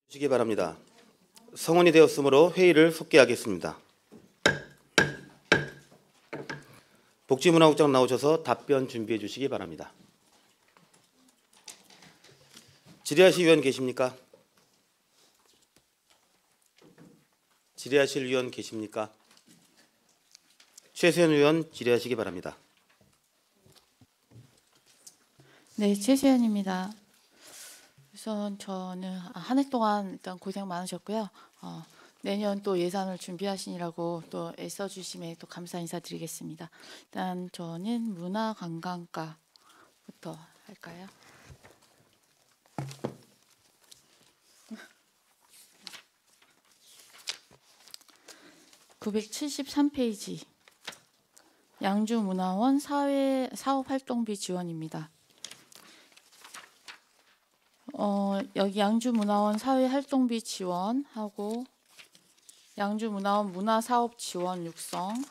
주시기 바랍니다. 성원이 되었으므로 회의를 속개하겠습니다. 복지문화국장 나오셔서 답변 준비해 주시기 바랍니다. 질의하실 위원 계십니까? 질의하실 위원 계십니까? 최수연 의원 질의하시기 바랍니다. 네, 최수연입니다. 우선 저는 한 해 동안 일단 고생 많으셨고요. 내년 또 예산을 준비하시느라고 또 애써주심에 또 감사 인사드리겠습니다. 일단 저는 문화관광과부터 할까요? (973페이지) 양주문화원 사업활동비 지원입니다. 여기 양주문화원 사회활동비 지원하고 양주문화원 문화사업 지원 육성,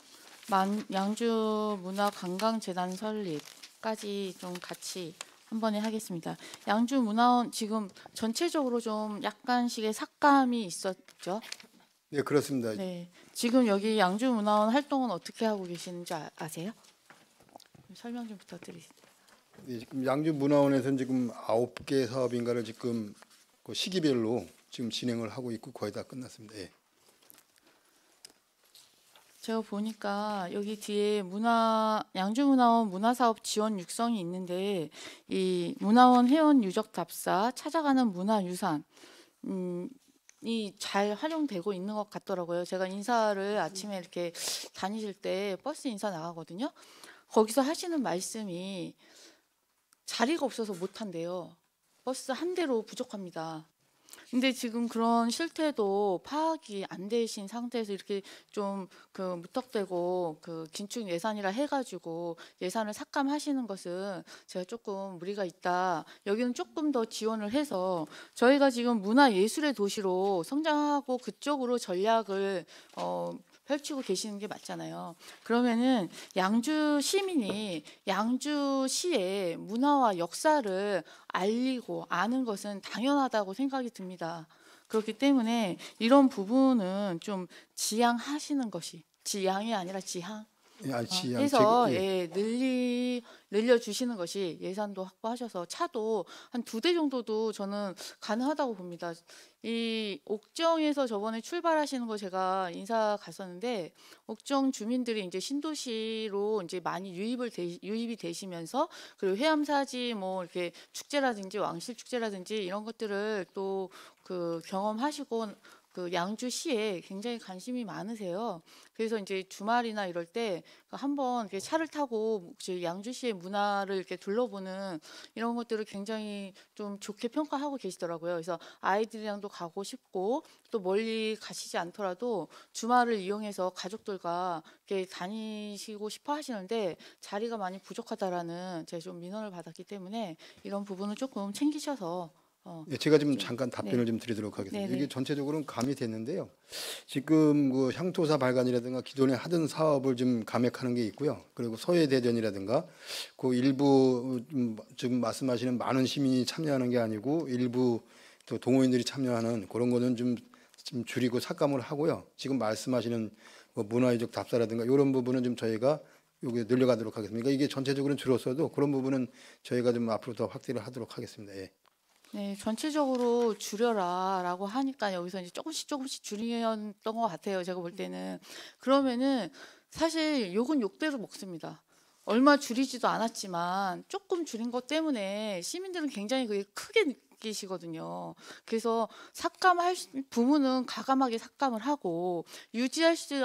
양주문화관광재단 설립까지 좀 같이 한 번에 하겠습니다. 양주문화원 지금 전체적으로 좀 약간씩의 삭감이 있었죠? 네, 그렇습니다. 네, 지금 여기 양주문화원 활동은 어떻게 하고 계시는지 아세요? 설명 좀 부탁드리겠습니다. 네, 지금 양주문화원에서는 지금 9개 사업인가를 지금 그 시기별로 지금 진행을 하고 있고 거의 다 끝났습니다. 예. 제가 보니까 여기 뒤에 양주문화원 문화사업 지원 육성이 있는데 이 문화원 회원 유적 답사 찾아가는 문화유산 이 잘 활용되고 있는 것 같더라고요. 제가 인사를 아침에 이렇게 다니실 때 버스 인사 나가거든요. 거기서 하시는 말씀이 자리가 없어서 못 한대요. 버스 한 대로 부족합니다. 근데 지금 그런 실태도 파악이 안 되신 상태에서 이렇게 좀 무턱대고 긴축 예산이라 해가지고 예산을 삭감하시는 것은 제가 조금 무리가 있다. 여기는 조금 더 지원을 해서 저희가 지금 문화예술의 도시로 성장하고 그쪽으로 전략을 펼치고 계시는 게 맞잖아요. 그러면은 양주 시민이 양주시의 문화와 역사를 알리고 아는 것은 당연하다고 생각이 듭니다. 그렇기 때문에 이런 부분은 좀 지양하시는 것이, 지양이 아니라 지향 해서 늘려주시는 것이, 예산도 확보하셔서 차도 한 2대 정도도 저는 가능하다고 봅니다. 이 옥정에서 저번에 출발하시는 거 제가 인사 갔었는데 옥정 주민들이 이제 신도시로 이제 많이 유입이 되시면서, 그리고 해암사지 뭐 이렇게 축제라든지 왕실 축제라든지 이런 것들을 또 경험하시고 양주시에 굉장히 관심이 많으세요. 그래서 이제 주말이나 이럴 때 한번 이렇게 차를 타고 양주시의 문화를 이렇게 둘러보는 이런 것들을 굉장히 좀 좋게 평가하고 계시더라고요. 그래서 아이들이랑도 가고 싶고, 또 멀리 가시지 않더라도 주말을 이용해서 가족들과 이렇게 다니시고 싶어 하시는데 자리가 많이 부족하다라는 제가 좀 민원을 받았기 때문에 이런 부분을 조금 챙기셔서 네, 제가 좀 잠깐 답변을 좀 드리도록 하겠습니다. 이게 전체적으로는 감이 됐는데요. 지금 그 향토사 발간이라든가 기존에 하던 사업을 좀 감액하는 게 있고요. 그리고 서해대전이라든가 그 일부 지금 말씀하시는 많은 시민이 참여하는 게 아니고 일부 또 동호인들이 참여하는 그런 거는 좀 줄이고 삭감을 하고요. 지금 말씀하시는 뭐 문화유적 답사라든가 이런 부분은 좀 저희가 여기 늘려가도록 하겠습니다. 그러니까 이게 전체적으로는 줄었어도 그런 부분은 저희가 좀 앞으로 더 확대를 하도록 하겠습니다. 예. 네, 전체적으로 줄여라라고 하니까 여기서 이제 조금씩 줄였던 것 같아요. 제가 볼 때는. 그러면은 사실 욕은 욕대로 먹습니다. 얼마 줄이지도 않았지만 조금 줄인 것 때문에 시민들은 굉장히 그게 크게 느끼시거든요. 그래서 삭감할 부분은 과감하게 삭감을 하고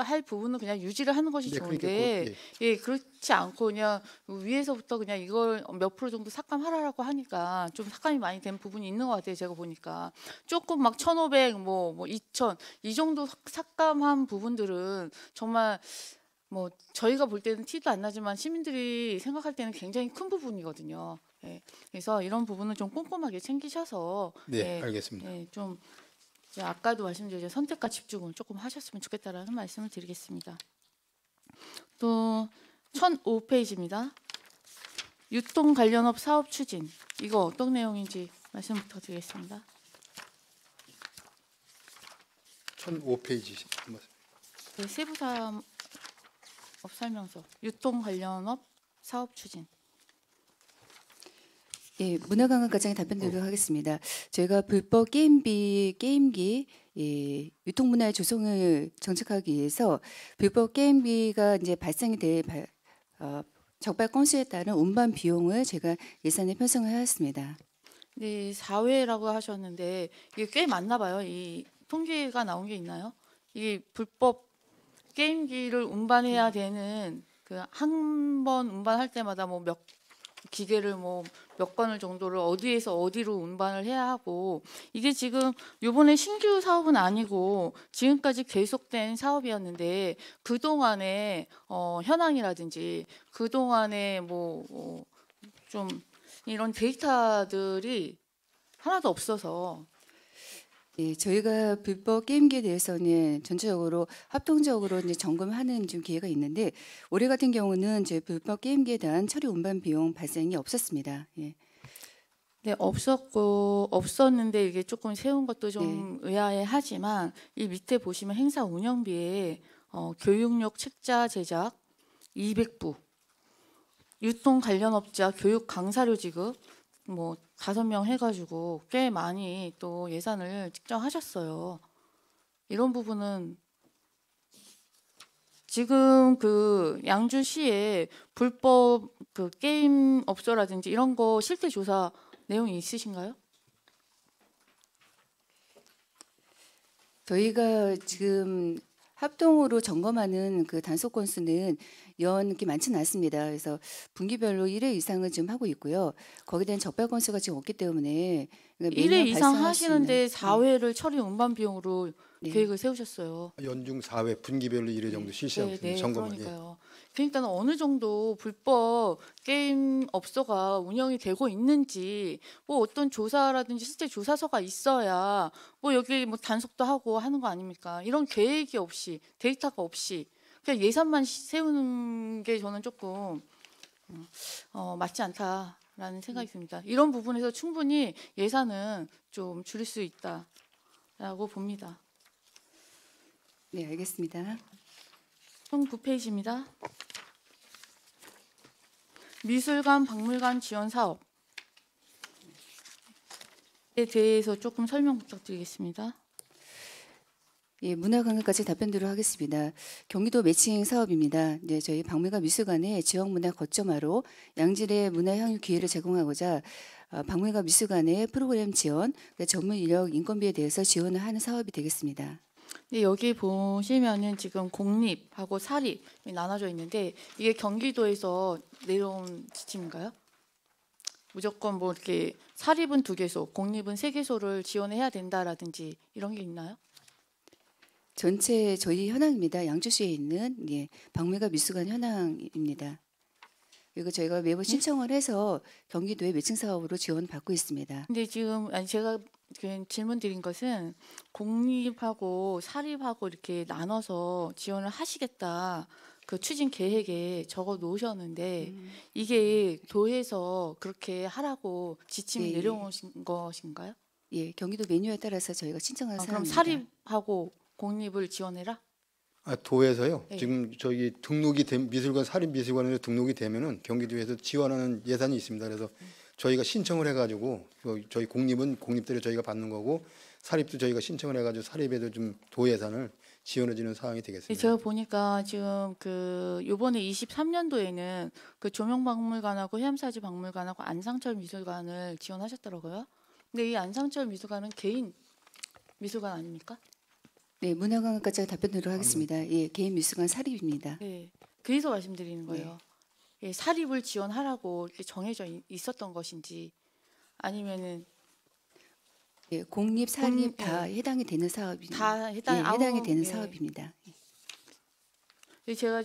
할 부분은 그냥 유지를 하는 것이 네, 좋은데, 예, 그렇지 않고 그냥 위에서부터 그냥 이걸 몇 프로 정도 삭감하라고 하니까 좀 삭감이 많이 된 부분이 있는 것 같아요. 제가 보니까 조금 막 1,500, 뭐 2,000 이 정도 삭감한 부분들은 정말 뭐 저희가 볼 때는 티도 안 나지만 시민들이 생각할 때는 굉장히 큰 부분이거든요. 예, 그래서 이런 부분은 좀 꼼꼼하게 챙기셔서 네, 알겠습니다. 좀 아까도 말씀드린 선택과 집중을 조금 하셨으면 좋겠다라는 말씀을 드리겠습니다. 또 1005페이지입니다. 유통 관련업 사업 추진, 이거 어떤 내용인지 말씀 부탁드리겠습니다. 1005페이지. 네, 세부 사업 설명서, 유통 관련업 사업 추진. 예, 문화관광과장의 답변 드리도록 하겠습니다. 저희가 불법 게임기 예, 유통문화의 조성을 정착하기 위해서 불법 게임기가 이제 발생이 될 적발 건수에 따른 운반 비용을 제가 예산에 편성을 하였습니다. 네, 4회라고 하셨는데 이게 꽤 많나 봐요. 이 통계가 나온 게 있나요? 이게 불법 게임기를 운반해야 되는 그 한 번 운반할 때마다 뭐 몇 기계를 뭐 몇 건을 정도를 어디에서 어디로 운반을 해야 하고, 이게 지금 요번에 신규 사업은 아니고 지금까지 계속된 사업이었는데 그동안의 현황이라든지 그동안의 뭐 좀 이런 데이터들이 하나도 없어서. 예, 저희가 불법 게임기에 대해서는 전체적으로 합동적으로 이제 점검하는 좀 기회가 있는데 올해 같은 경우는 저희 불법 게임기에 대한 처리 운반 비용 발생이 없었습니다. 예. 네, 없었는데 이게 조금 세운 것도 좀 의아해하지만 이 밑에 보시면 행사 운영비에 교육용 책자 제작 200부, 유통 관련 업자 교육 강사료 지급 뭐 5명 해가지고 꽤 많이 또 예산을 측정하셨어요. 이런 부분은 지금 그 양주시에 불법 그 게임 업소라든지 이런 거 실태 조사 내용이 있으신가요? 저희가 지금 합동으로 점검하는 그 단속 건수는 이렇게 많지는 않습니다. 그래서 분기별로 1회 이상을 지금 하고 있고요. 거기에 대한 적발 건수가 지금 없기 때문에 그러니까 1회 매년 이상 발생할 수 하시는데 있는, 4회를 처리 운반 비용으로 네. 계획을 세우셨어요. 연중 4회 분기별로 1회 정도 실시하고 네, 있습니다. 네, 점검을. 예. 그러니까요. 그러니까 어느 정도 불법 게임 업소가 운영이 되고 있는지 뭐 어떤 조사라든지 실제 조사서가 있어야 뭐 여기 뭐 단속도 하고 하는 거 아닙니까? 이런 계획이 없이 데이터가 없이 그냥 예산만 세우는 게 저는 조금 맞지 않다라는 생각이 듭니다. 이런 부분에서 충분히 예산은 좀 줄일 수 있다라고 봅니다. 네, 알겠습니다. 총 9페이지입니다. 미술관, 박물관 지원 사업에 대해서 조금 설명 부탁드리겠습니다. 예, 문화관광까지 답변드리도록 하겠습니다. 경기도 매칭 사업입니다. 이제 저희 박물관 미술관의 지역 문화 거점화로 양질의 문화 향유 기회를 제공하고자 박물관 미술관의 프로그램 지원, 그러니까 전문 인력 인건비에 대해서 지원을 하는 사업이 되겠습니다. 네, 여기 보시면은 지금 공립하고 사립이 나눠져 있는데 이게 경기도에서 내려온 지침인가요? 무조건 뭐 이렇게 사립은 2개소, 공립은 3개소를 지원해야 된다라든지 이런 게 있나요? 전체 저희 현황입니다. 양주시에 있는 박물관 미술관 현황입니다. 그리고 저희가 매번 신청을 해서 경기도의 매칭 사업으로 지원을 받고 있습니다. 근데 지금 제가 질문 드린 것은 공립하고 사립하고 이렇게 나눠서 지원을 하시겠다 그 추진 계획에 적어 놓으셨는데 이게 도에서 그렇게 하라고 지침이 네. 내려오신 것인가요? 예, 경기도 메뉴에 따라서 저희가 신청한 그럼 사항입니다. 사립하고 공립을 지원해라? 도에서요. 네. 지금 저기 등록이 된 미술관 사립 미술관으로 등록이 되면은 경기도에서 지원하는 예산이 있습니다. 그래서 저희가 신청을 해가지고 저희 공립은 공립대로 저희가 받는 거고 사립도 저희가 신청을 해가지고 사립에도 좀 도 예산을 지원해주는 사항이 네, 되겠습니다. 제가 보니까 지금 그 요번에 23년도에는 그 조명박물관하고 해암사지 박물관하고 안상철 미술관을 지원하셨더라고요. 근데 이 안상철 미술관은 개인 미술관 아닙니까? 네, 문화관광까지 답변드리도록 하겠습니다. 예, 개인 미술관 사립입니다. 네, 그래서 말씀드리는 거예요. 예, 사립을 지원하라고 이렇게 정해져 있었던 것인지 아니면은 예, 공립, 사립 다 해당이 되는 사업입니다. 다 해당 예, 해당이 아무- 되는 예. 사업입니다. 제가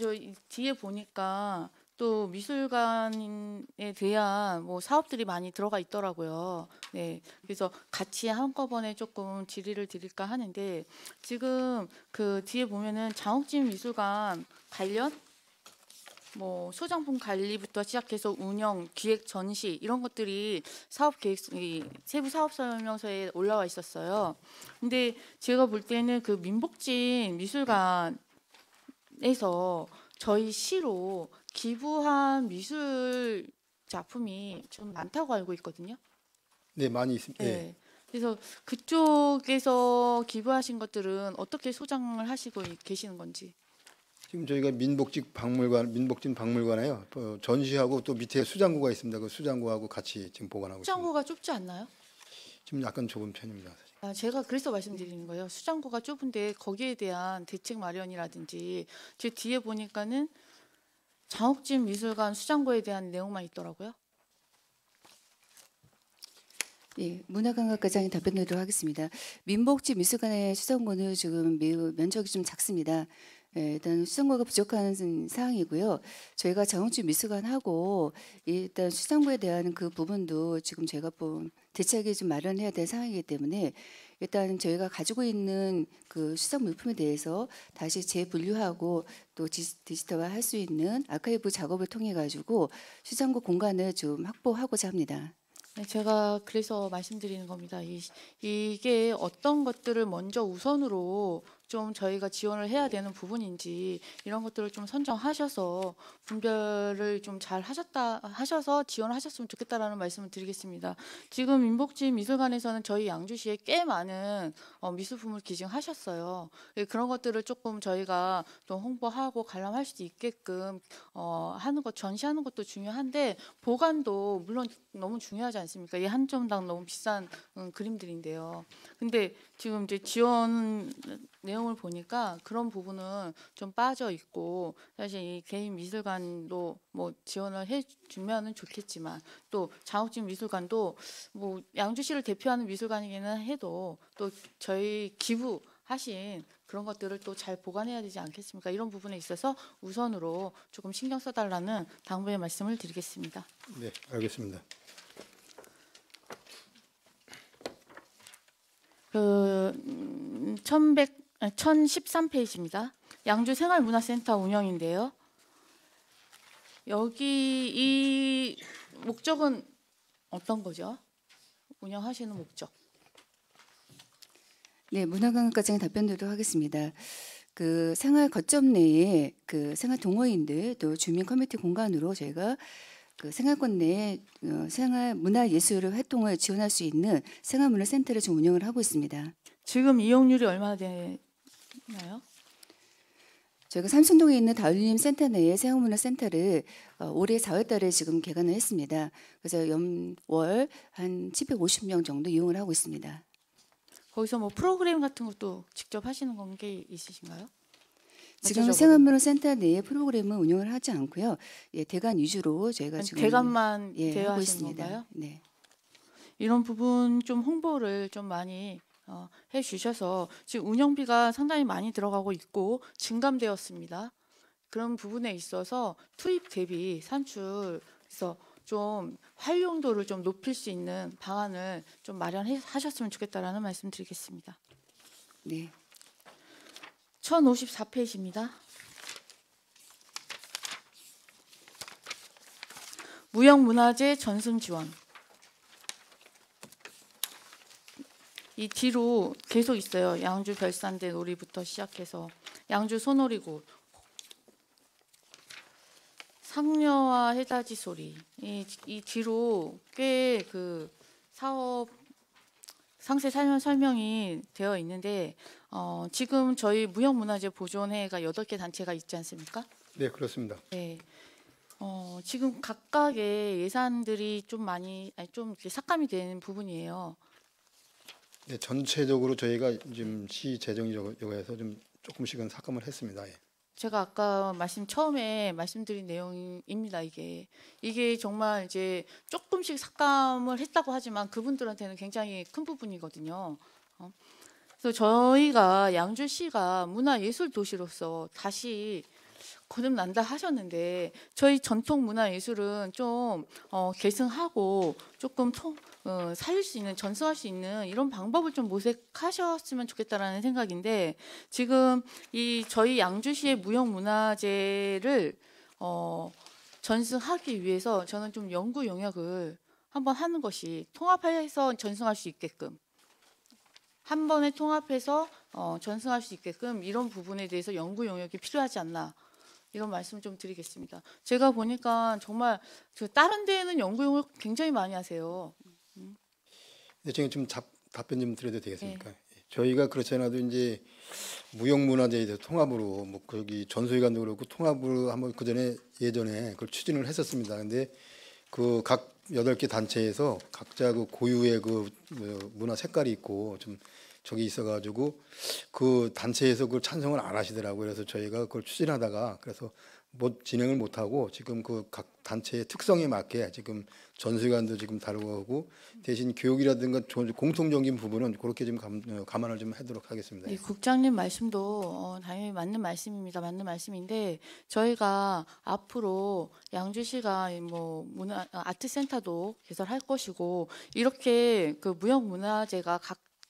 뒤에 보니까 또 미술관에 대한 뭐 사업들이 많이 들어가 있더라고요. 네, 그래서 같이 한꺼번에 조금 질의를 드릴까 하는데 지금 그 뒤에 보면은 장옥진 미술관 관련 뭐 소장품 관리부터 시작해서 운영, 기획, 전시 이런 것들이 사업 계획 이 세부 사업 설명서에 올라와 있었어요. 근데 제가 볼 때는 그 민복진 미술관에서 저희 시로 기부한 미술 작품이 좀 많다고 알고 있거든요. 네, 많이 있습니다. 네. 예. 그래서 그쪽에서 기부하신 것들은 어떻게 소장을 하시고 계시는 건지. 지금 저희가 민복진 박물관에요. 전시하고 또 밑에 수장고가 있습니다. 그 수장고하고 같이 지금 보관하고 있습니다. 수장고가 좁지 않나요? 지금 약간 좁은 편입니다. 사실. 제가 그래서 말씀드리는 거예요. 수장고가 좁은데 거기에 대한 대책 마련이라든지 제 뒤에 보니까는 장욱진 미술관 수장고에 대한 내용만 있더라고요. 예, 문화관광과장이 답변드리도록 하겠습니다. 민복지 미술관의 수장고는 지금 매우 면적이 좀 작습니다. 예, 일단 수장고가 부족한 사항이고요. 저희가 장욱진 미술관하고 일단 수장고에 대한 그 부분도 지금 제가 본 대책이 좀 마련해야 될 상황이기 때문에 일단 저희가 가지고 있는 그 수장 물품에 대해서 다시 재분류하고 또 디지털화 할 수 있는 아카이브 작업을 통해 가지고 수장고 공간을 좀 확보하고자 합니다. 네, 제가 그래서 말씀드리는 겁니다. 이게 어떤 것들을 먼저 우선으로 좀 저희가 지원을 해야 되는 부분인지 이런 것들을 좀 선정하셔서 분별을 좀 잘 하셔서 지원하셨으면 좋겠다라는 말씀을 드리겠습니다. 지금 민복진 미술관에서는 저희 양주시에 꽤 많은 미술품을 기증하셨어요. 그런 것들을 조금 저희가 좀 홍보하고 관람할 수 있게끔 하는 것, 전시하는 것도 중요한데 보관도 물론 너무 중요하지 않습니까? 이 한 점당 너무 비싼 그림들인데요. 근데 지금 이제 지원 내용을 보니까 그런 부분은 좀 빠져 있고 사실 이 개인 미술관도 뭐 지원을 해주면은 좋겠지만 또 장욱진 미술관도 뭐 양주시를 대표하는 미술관이기는 해도 또 저희 기부하신 그런 것들을 또 잘 보관해야 되지 않겠습니까? 이런 부분에 있어서 우선으로 조금 신경 써달라는 당부의 말씀을 드리겠습니다. 네, 알겠습니다. 1013페이지입니다. 양주 생활문화센터 운영인데요. 여기 이 목적은 어떤 거죠? 운영하시는 목적. 네, 문화관광과장의 답변드리도록 하겠습니다. 그 생활 거점 내에 그 생활 동호인들 또 주민 커뮤니티 공간으로 저희가 그 생활권 내에 생활 문화 예술 활동을 지원할 수 있는 생활문화센터를 지금 운영을 하고 있습니다. 지금 이용률이 얼마나 되나요? 저희가 삼성동에 있는 다울림 센터 내에 생활문화센터를 올해 4월달에 지금 개관을 했습니다. 그래서 연월 한 750명 정도 이용을 하고 있습니다. 거기서 뭐 프로그램 같은 것도 직접 하시는 게 있으신가요? 지금 전체적으로. 생활문화센터 내에 프로그램은 운영을 하지 않고요. 예, 대관 위주로 저희가 지금 대관만 예, 하고 대여하시는 있습니다. 건가요? 네. 이런 부분 좀 홍보를 좀 많이 해주셔서 지금 운영비가 상당히 많이 들어가고 있고 증감되었습니다. 그런 부분에 있어서 투입 대비 산출에서 좀 활용도를 좀 높일 수 있는 방안을 좀 마련하셨으면 좋겠다라는 말씀드리겠습니다. 네. 1054페이지입니다. 무형문화재 전승 지원. 이 뒤로 계속 있어요. 양주 별산대 놀이부터 시작해서 양주 소놀이고 상녀와 해다지 소리. 이 뒤로 꽤 그 사업 상세 설명이 되어 있는데 지금 저희 무형문화재 보존회가 8개 단체가 있지 않습니까? 네, 그렇습니다. 네. 지금 각각의 예산들이 좀 많이 좀 이렇게 삭감이 되는 부분이에요. 네, 전체적으로 저희가 지금 시 재정이 저거에서 좀 조금씩은 삭감을 했습니다. 예. 제가 아까 처음에 말씀드린 내용입니다. 이게 정말 이제 조금씩 삭감을 했다고 하지만 그분들한테는 굉장히 큰 부분이거든요. 그래서 저희가 양주시가 문화예술 도시로서 다시 거듭난다 하셨는데 저희 전통 문화예술은 좀 계승하고 조금 살릴 수 있는 전수할 수 있는 이런 방법을 좀 모색하셨으면 좋겠다라는 생각인데 지금 이 저희 양주시의 무형문화재를 전승하기 위해서 저는 좀 연구 용역을 한번 하는 것이 통합해서 전승할 수 있게끔 한 번에 통합해서 전승할 수 있게끔 이런 부분에 대해서 연구 용역이 필요하지 않나 이런 말씀 좀 드리겠습니다. 제가 보니까 정말 다른 데에는 연구 용역 굉장히 많이 하세요. 네, 제가 좀 답변 좀 드려도 되겠습니까? 저희가 그렇지 않아도 이제 무형문화재에 대해서 통합으로 뭐 거기 전소회관도 그렇고 통합으로 한번 예전에 그걸 추진을 했었습니다. 근데 그 각 8개 단체에서 각자 그 고유의 그 문화 색깔이 있고 좀 저기 있어가지고 그 단체에서 그걸 찬성을 안 하시더라고요. 그래서 저희가 그걸 추진하다가 그래서 못 진행을 못 하고 지금 그 각 단체의 특성에 맞게 지금 전수관도 지금 다루고 하고 대신 교육이라든가 공통적인 부분은 그렇게 좀 감안을 좀 하도록 하겠습니다. 네, 국장님 말씀도 당연히 맞는 말씀입니다. 맞는 말씀인데 저희가 앞으로 양주시가 뭐 문화 아트센터도 개설할 것이고 이렇게 그 무형문화재가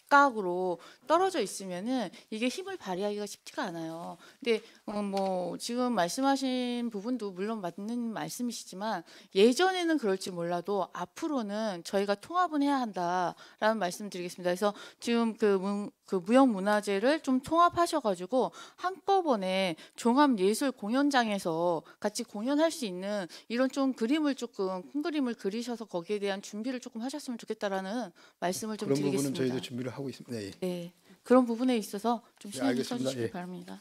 각각으로 떨어져 있으면은 이게 힘을 발휘하기가 쉽지가 않아요. 근데 뭐 지금 말씀하신 부분도 물론 맞는 말씀이시지만 예전에는 그럴지 몰라도 앞으로는 저희가 통합은 해야 한다라는 말씀드리겠습니다. 그래서 지금 그 무형문화재를 좀 통합하셔가지고 한꺼번에 종합예술 공연장에서 같이 공연할 수 있는 이런 좀 그림을 조금 큰 그림을 그리셔서 거기에 대한 준비를 조금 하셨으면 좋겠다라는 말씀을 좀 그런 부분은 드리겠습니다. 저희도 준비를 하고 있습니다. 네. 네, 그런 부분에 있어서 좀 신경 알겠습니다. 써주시기 예. 바랍니다.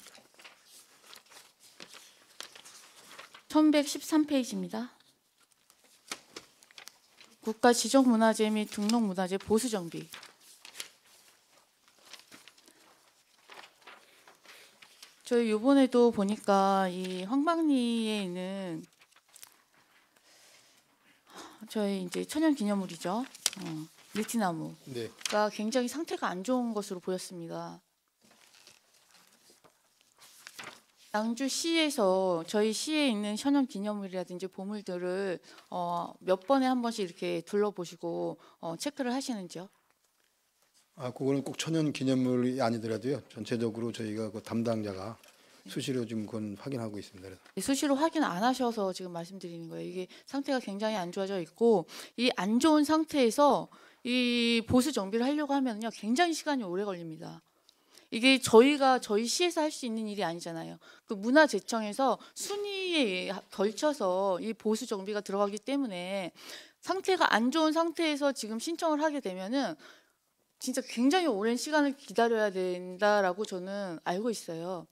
1113페이지입니다. 국가 지정문화재 및 등록문화재 보수정비. 저희 이번에도 보니까 이 황방리에 있는 저희 이제 천연기념물이죠. 느티나무가 네. 굉장히 상태가 안 좋은 것으로 보였습니다. 양주시에서 저희 시에 있는 천연기념물이라든지 보물들을 몇 번에 한 번씩 이렇게 둘러보시고 체크를 하시는지요? 그거는 꼭 천연 기념물이 아니더라도요. 전체적으로 저희가 그 담당자가 수시로 좀 그건 확인하고 있습니다. 그래서. 수시로 확인 안 하셔서 지금 말씀드리는 거예요. 이게 상태가 굉장히 안 좋아져 있고 이 안 좋은 상태에서 이 보수 정비를 하려고 하면요 굉장히 시간이 오래 걸립니다. 이게 저희 시에서 할 수 있는 일이 아니잖아요. 그 문화재청에서 순위에 걸쳐서 이 보수 정비가 들어가기 때문에 상태가 안 좋은 상태에서 지금 신청을 하게 되면은 진짜 굉장히 오랜 시간을 기다려야 된다라고 저는 알고 있어요.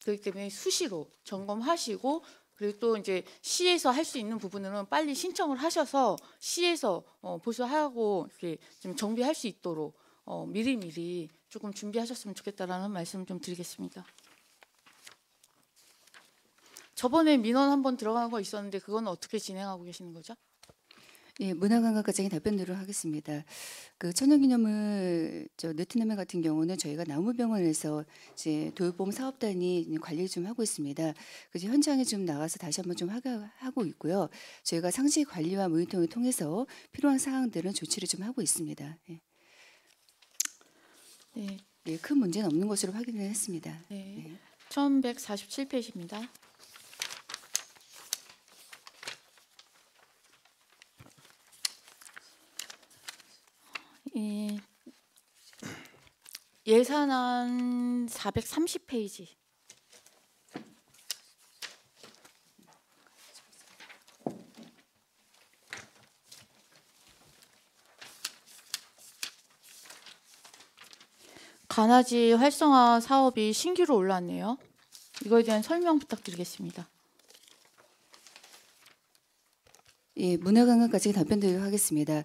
그렇기 때문에 수시로 점검하시고 그리고 또 이제 시에서 할 수 있는 부분은 빨리 신청을 하셔서 시에서 보수하고 이렇게 좀 정비할 수 있도록 미리미리 조금 준비하셨으면 좋겠다라는 말씀을 좀 드리겠습니다. 저번에 민원 한번 들어간 거 있었는데 그건 어떻게 진행하고 계시는 거죠? 예, 문화관광과장이 답변드리도록 하겠습니다. 그 천연기념물 느티나무 같은 경우는 저희가 나무병원에서 이제 돌봄 사업단이 관리를 좀 하고 있습니다. 그래서 현장에 좀 나가서 다시 한번 좀 하고 있고요. 저희가 상시 관리와 모니터링을 통해서 필요한 사항들은 조치를 좀 하고 있습니다. 예. 네, 예, 큰 문제는 없는 것으로 확인을 했습니다. 네. 1147페이지입니다. 예산안 430페이지. 가나지 활성화 사업이 신규로 올라왔네요. 이거에 대한 설명 부탁드리겠습니다. 예, 문화관광까지 답변드리도록 하겠습니다.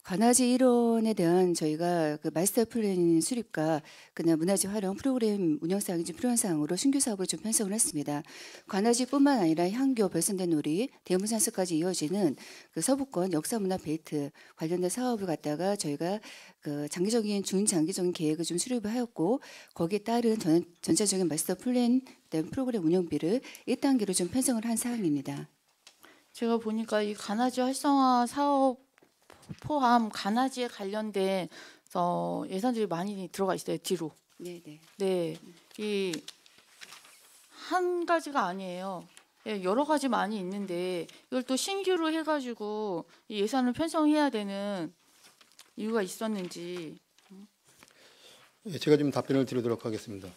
관아지 일원에 대한 저희가 그 마스터 플랜 수립과 그다음 문화재 활용 프로그램 운영 사항이 좀 필요한 사항으로 신규 사업을 좀 편성을 했습니다. 관아지뿐만 아니라 향교, 별선된 놀이, 대문산서까지 이어지는 그 서부권 역사문화 벨트 관련된 사업을 갖다가 저희가 그 장기적인 중장기적인 계획을 좀 수립을 하였고 거기에 따른 전체적인 마스터 플랜 그다음 프로그램 운영비를 1단계로 좀 편성을 한 사항입니다. 제가 보니까 이 가나지 활성화 사업 포함 가나지에 관련된 예산들이 많이 들어가 있어요. 뒤로. 네, 네. 네, 이 한 가지가 아니에요. 예, 여러 가지 많이 있는데 이걸 또 신규로 해가지고 이 예산을 편성해야 되는 이유가 있었는지. 예, 제가 좀 답변을 드리도록 하겠습니다.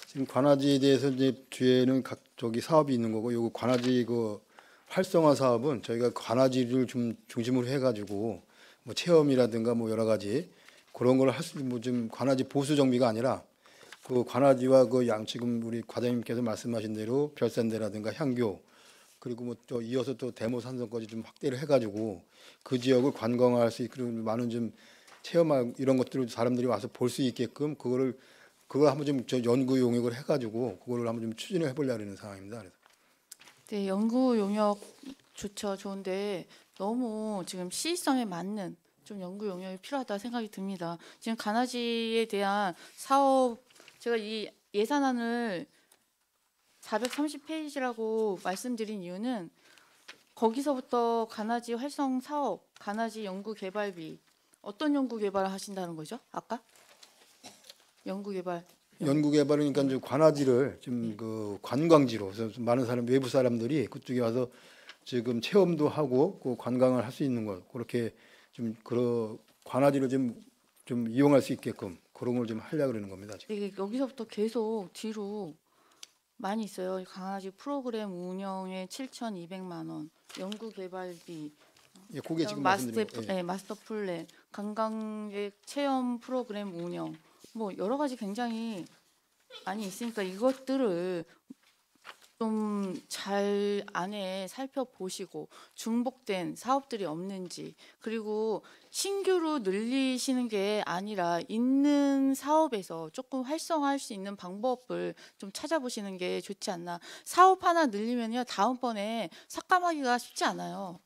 지금 관아지에 대해서 이제 뒤에는 각 저기 사업이 있는 거고, 요거 관아지 그 활성화 사업은 저희가 관아지를 좀 중심으로 해가지고 뭐 체험이라든가 뭐 여러 가지 그런 걸 할 수, 뭐 좀 관아지 보수 정비가 아니라 그 관아지와 그 양 지금 우리 과장님께서 말씀하신 대로 별산대라든가 향교 그리고 뭐 또 이어서 또 대모 산성까지 좀 확대를 해가지고 그 지역을 관광할 수 있고 많은 좀 체험 이런 것들을 사람들이 와서 볼 수 있게끔 그걸 한번 좀 저 연구 용역을 해가지고 그거를 한번 좀 추진을 해보려는 상황입니다. 그래서. 네, 연구 용역 좋죠. 좋은데 너무 지금 시의성에 맞는 좀 연구 용역이 필요하다 생각이 듭니다. 지금 가나지에 대한 사업 제가 이 예산안을 430페이지라고 말씀드린 이유는 거기서부터 가나지 활성 사업, 가나지 연구 개발비 어떤 연구 개발을 하신다는 거죠? 아까 연구 개발. 연구 개발은 그러니까 이제 관아지를 좀 그 관광지로 그래서 많은 사람 외부 사람들이 그쪽에 와서 지금 체험도 하고 그 관광을 할 수 있는 것 그렇게 좀 그런 관아지를 좀 이용할 수 있게끔 그런 걸 좀 하려고 그러는 겁니다. 지금. 이게 여기서부터 계속 뒤로 많이 있어요. 강아지 프로그램 운영에 7,200만 원, 연구 개발비, 예, 그게 지금 마스터 말씀드린 거. 예. 마스터 플랜, 관광객 체험 프로그램 운영, 뭐 여러 가지 굉장히 많이 있으니까 이것들을 좀 잘 안에 살펴보시고 중복된 사업들이 없는지 그리고 신규로 늘리시는 게 아니라 있는 사업에서 조금 활성화할 수 있는 방법을 좀 찾아보시는 게 좋지 않나. 사업 하나 늘리면요 다음번에 삭감하기가 쉽지 않아요.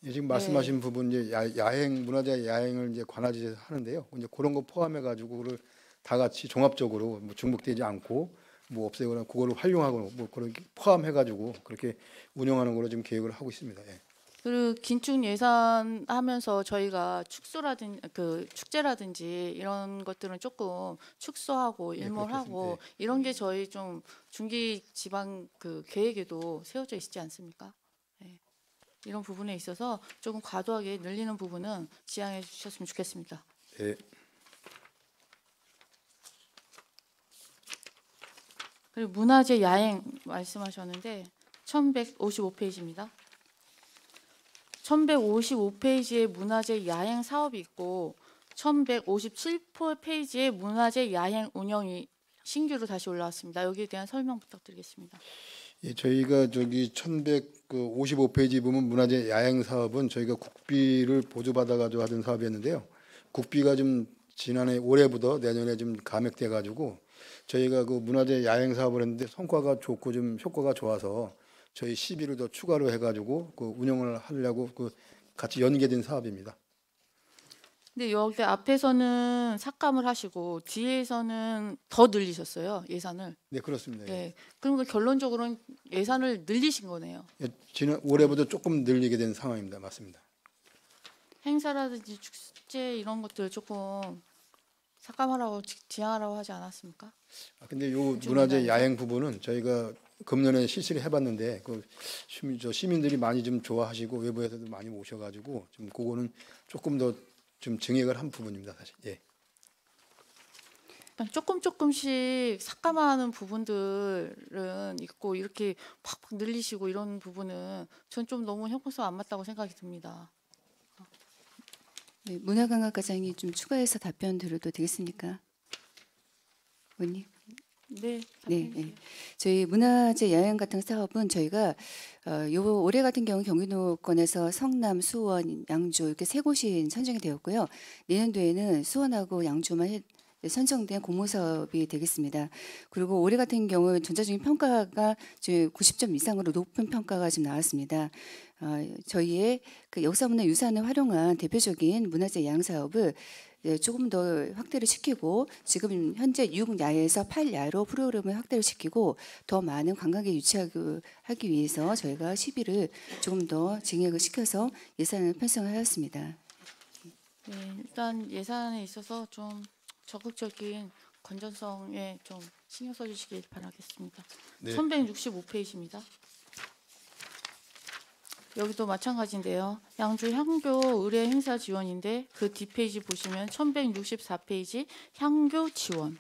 예, 지금 말씀하신 부분 이제 야행 문화재 야행을 이제 관아지에서 하는데요. 이제 그런 거 포함해 가지고 그걸 다 같이 종합적으로 뭐 중복되지 않고 뭐 없애거나 그거를 활용하고 뭐 그렇게 포함해 가지고 그렇게 운영하는 걸로 지금 계획을 하고 있습니다. 예. 그리고 긴축 예산 하면서 저희가 축소라든 그 축제라든지 이런 것들은 조금 축소하고 예, 일몰하고 그렇게 이런 게 저희 좀 중기 지방 그 계획에도 세워져 있지 않습니까? 네. 이런 부분에 있어서 조금 과도하게 늘리는 부분은 지양해 주셨으면 좋겠습니다. 예. 그리고 문화재 야행 말씀하셨는데 1155페이지입니다. 1155페이지에 문화재 야행 사업이 있고 1157페이지에 문화재 야행 운영이 신규로 다시 올라왔습니다. 여기에 대한 설명 부탁드리겠습니다. 예, 저희가 저기 1155페이지 보면 문화재 야행 사업은 저희가 국비를 보조받아 가지고 하던 사업이었는데요. 국비가 좀 지난해 올해부터 내년에 좀 감액돼 가지고 저희가 그 문화재 야행 사업을 했는데 성과가 좋고 좀 효과가 좋아서 저희 시비를 더 추가로 해가지고 그 운영을 하려고 그 같이 연계된 사업입니다. 근데 여기 앞에서는 삭감을 하시고 뒤에서는 더 늘리셨어요 예산을. 네, 그렇습니다. 예. 네. 그러면 결론적으로는 예산을 늘리신 거네요. 예, 지난 올해보다 조금 늘리게 된 상황입니다. 맞습니다. 행사라든지 축제 이런 것들 조금 삭감하라고 지양하라고 하지 않았습니까? 근데 요 문화재 야행 부분은 저희가 금년에 실시를 해봤는데 그 시민들이 많이 좀 좋아하시고 외부에서도 많이 오셔가지고 좀 그거는 조금 더 좀 증액을 한 부분입니다, 사실. 예. 조금씩 삭감하는 부분들은 있고 이렇게 팍팍 늘리시고 이런 부분은 전 좀 너무 형평성 안 맞다고 생각이 듭니다. 네, 문화관광과장이 좀 추가해서 답변 드려도 되겠습니까? 의원님. 네. 네, 네. 저희 문화재 야영 같은 사업은 저희가 요 올해 같은 경우 경기도권에서 성남, 수원, 양주 이렇게 세 곳이 선정이 되었고요. 내년도에는 수원하고 양주만 선정된 공모 사업이 되겠습니다. 그리고 올해 같은 경우 전자적인 평가가 90점 이상으로 높은 평가가 지금 나왔습니다. 저희의 그 역사문화 유산을 활용한 대표적인 문화재 야영 사업을 조금 더 확대를 시키고 지금 현재 6야에서 8야로 프로그램을 확대를 시키고 더 많은 관광객 유치하기 위해서 저희가 시비를 조금 더 증액을 시켜서 예산을 편성하였습니다. 네, 일단 예산에 있어서 좀 적극적인 건전성에 좀 신경 써주시길 바라겠습니다. 네. 1165페이지입니다. 여기도 마찬가지인데요. 양주 향교 의뢰 행사 지원인데 그 뒷페이지 보시면 1164페이지 향교 지원,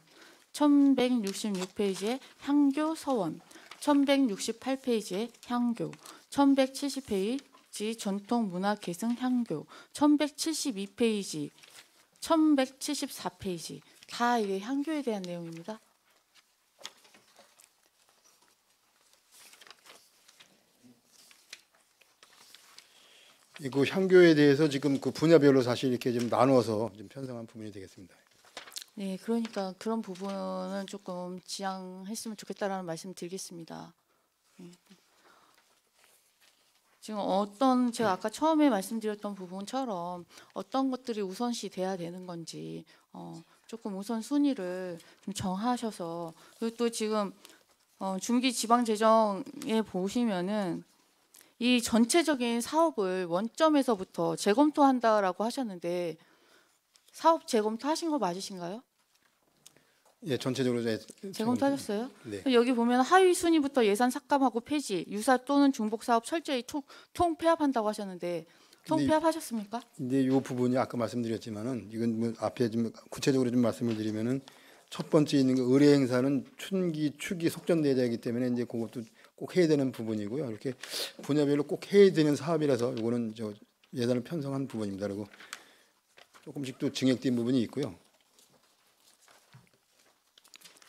1166페이지에 향교 서원, 1168페이지에 향교, 1170페이지 전통 문화 계승 향교, 1172페이지, 1174페이지 다 이게 향교에 대한 내용입니다. 그 향교에 대해서 지금 그 분야별로 사실 이렇게 좀 나누어서 좀 편성한 부분이 되겠습니다. 네, 그러니까 그런 부분은 조금 지양했으면 좋겠다라는 말씀 드리겠습니다. 지금 어떤 제가 아까 처음에 말씀드렸던 부분처럼 어떤 것들이 우선시 돼야 되는 건지 조금 우선 순위를 좀 정하셔서 그리고 또 지금 중기 지방 재정에 보시면은 이 전체적인 사업을 원점에서부터 재검토한다라고 하셨는데 사업 재검토 하신 거 맞으신가요? 예, 전체적으로 재검토 하셨어요? 네. 여기 보면 하위 순위부터 예산 삭감하고 폐지, 유사 또는 중복 사업 철저히 통폐합한다고 하셨는데 통폐합하셨습니까? 근데 이 부분이 아까 말씀드렸지만은 이건 뭐 앞에 좀 구체적으로 좀 말씀을 드리면은 첫 번째 있는 거 의뢰 행사는 춘기 추기 속전대자이기 때문에 이제 그것도 꼭 해야 되는 부분이고요. 이렇게 분야별로 꼭 해야 되는 사업이라서 이거는 저 예산을 편성한 부분입니다. 그리고 조금씩 또 증액된 부분이 있고요.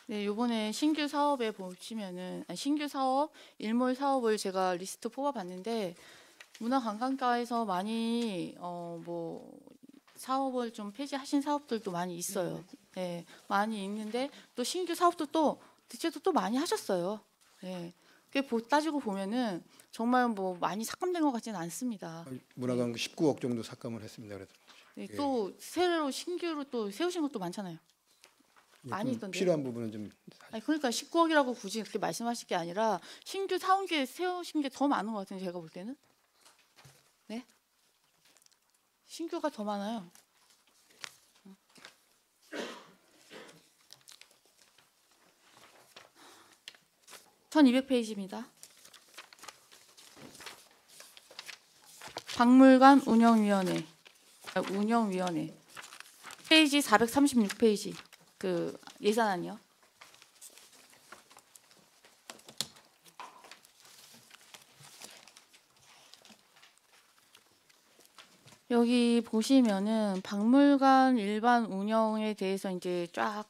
네, 이번에 신규 사업에 보시면은 신규 사업, 일몰 사업을 제가 리스트 뽑아봤는데 문화관광과에서 많이 뭐 사업을 좀 폐지하신 사업들도 많이 있어요. 네, 많이 있는데 또 신규 사업도 또 대체도 또 많이 하셨어요. 네, 따지고 보면은 정말 뭐 많이 삭감된 것 같지는 않습니다. 문화관 19억 정도 삭감을 했습니다. 그래서 네, 또 새로 신규로 또 세우신 것도 많잖아요. 많이 좀 있던데. 필요한 부분은 좀 아니 그러니까 19억이라고 굳이 그렇게 말씀하실 게 아니라 신규 사온 게 세우신 게 더 많은 것 같은데 제가 볼 때는 네 신규가 더 많아요. 1200페이지입니다. 박물관 운영위원회 페이지 436페이지 그 예산안이요. 여기 보시면은 박물관 일반 운영에 대해서 이제 쫙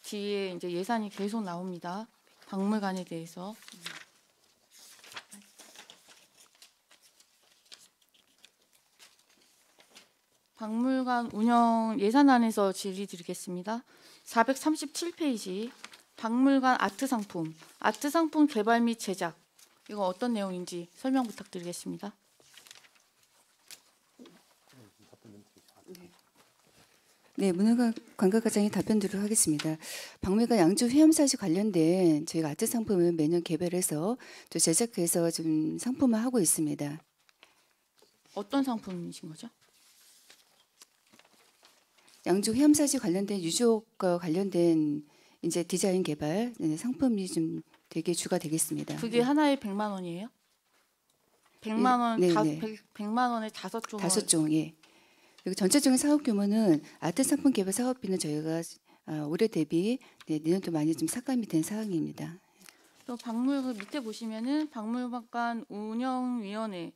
뒤에 이제 예산이 계속 나옵니다. 박물관에 대해서. 박물관 운영 예산안에서 질의 드리겠습니다. 437페이지 박물관 아트 상품 개발 및 제작 이거 어떤 내용인지 설명 부탁드리겠습니다. 네, 문화관광과장이 답변 드리도록 하겠습니다. 박물관 양주 회암사시 관련된 저희가 아트 상품을 매년 개발해서 또 제작해서 좀 상품화 하고 있습니다. 어떤 상품이신 거죠? 양주 회암사시 관련된 유적과 관련된 이제 디자인 개발 상품이 좀 되게 주가 되겠습니다. 그게 하나에 100만 원이에요? 100만 원, 네, 100만 원에 5종을 5종, 예. 그리고 전체적인 사업 규모는 아트 상품 개발 사업비는 저희가 올해 대비 내년도 많이 좀 삭감이 된 사항입니다. 또 박물관 밑에 보시면은 박물관 운영위원회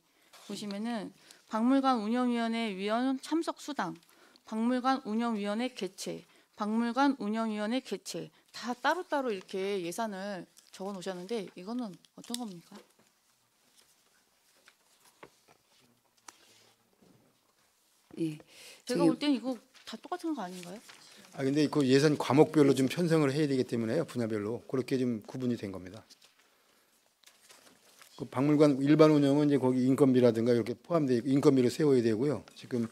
보시면은 박물관 운영위원회 위원 참석 수당, 박물관 운영위원회 개최, 박물관 운영위원회 개최 다 따로따로 이렇게 예산을 적어 놓으셨는데 이거는 어떤 겁니까? 예. 제가 저기 볼 땐 이거 다 똑같은 거 아닌가요? 아 근데 그 예산 과목별로 좀 편성을 해야 되기 때문에요. 분야별로 그렇게 좀 구분이 된 겁니다. 그 박물관 일반 운영은 이제 거기 인건비라든가 이렇게 포함되어 있고 인건비를 세워야 되고요. 지금